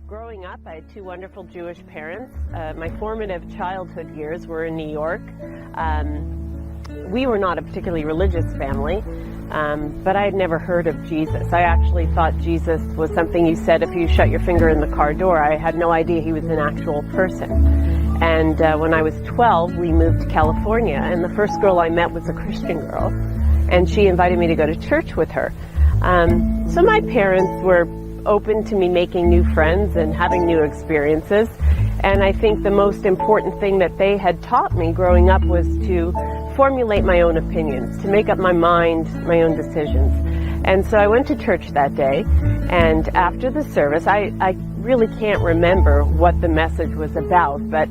Growing up, I had two wonderful Jewish parents. My formative childhood years were in New York. We were not a particularly religious family, but I had never heard of Jesus. I actually thought Jesus was something you said if you shut your finger in the car door. I had no idea he was an actual person. And when I was 12, we moved to California, and the first girl I met was a Christian girl, and she invited me to go to church with her. So my parents were open to me making new friends and having new experiences, and I think the most important thing that they had taught me growing up was to formulate my own opinions, to make up my mind, my own decisions. And so I went to church that day, and after the service, I really can't remember what the message was about, but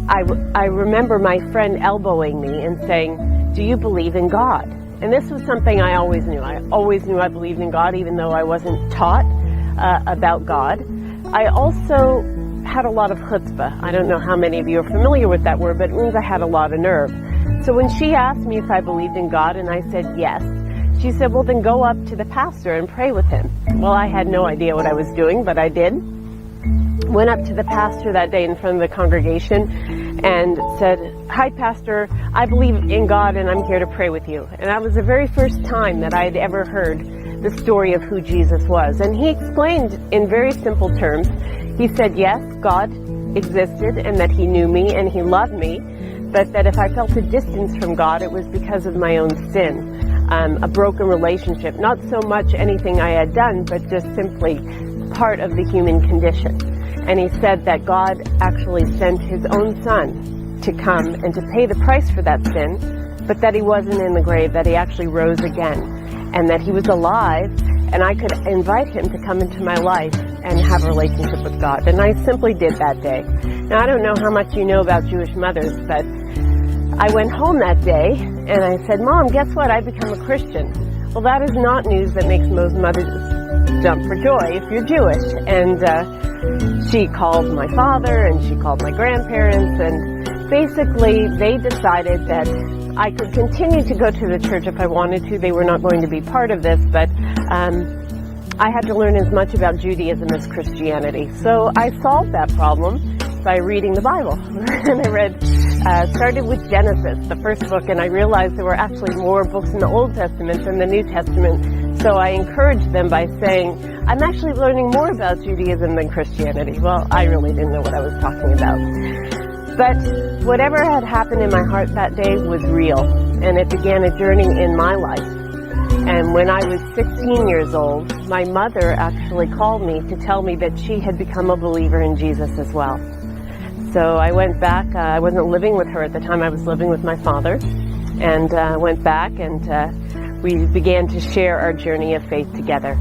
I remember my friend elbowing me and saying, "Do you believe in God?" And this was something I always knew. I always knew I believed in God, even though I wasn't taught about God. I also had a lot of chutzpah. I don't know how many of you are familiar with that word, but it means I had a lot of nerve. So when she asked me if I believed in God and I said yes, she said, "Well, then go up to the pastor and pray with him." Well, I had no idea what I was doing, but I did. Went up to the pastor that day in front of the congregation and said, "Hi, Pastor, I believe in God and I'm here to pray with you." And that was the very first time that I had ever heard the story of who Jesus was. And he explained in very simple terms. He said, yes, God existed and that he knew me and he loved me, but that if I felt a distance from God, it was because of my own sin, a broken relationship. Not so much anything I had done, but just simply part of the human condition. And he said that God actually sent his own son to come and to pay the price for that sin, but that he wasn't in the grave, that he actually rose again, and that he was alive, and I could invite him to come into my life and have a relationship with God. And I simply did that day. Now, I don't know how much you know about Jewish mothers, but I went home that day, and I said, "Mom, guess what? I've become a Christian." Well, that is not news that makes most mothers jump for joy if you're Jewish. And she called my father, and she called my grandparents, and basically they decided that I could continue to go to the church if I wanted to. They were not going to be part of this, but I had to learn as much about Judaism as Christianity. So I solved that problem by reading the Bible. And I started with Genesis, the first book, and I realized there were actually more books in the Old Testament than the New Testament. So I encouraged them by saying, "I'm actually learning more about Judaism than Christianity." Well, I really didn't know what I was talking about. But whatever had happened in my heart that day was real, and it began a journey in my life. And when I was 16 years old, my mother actually called me to tell me that she had become a believer in Jesus as well. So I went back. I wasn't living with her at the time. I was living with my father, and went back, and we began to share our journey of faith together.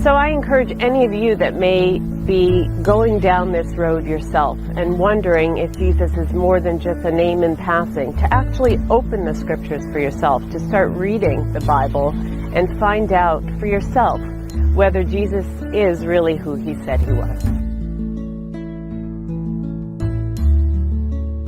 So I encourage any of you that may be going down this road yourself and wondering if Jesus is more than just a name in passing, to actually open the scriptures for yourself, to start reading the Bible and find out for yourself whether Jesus is really who he said he was.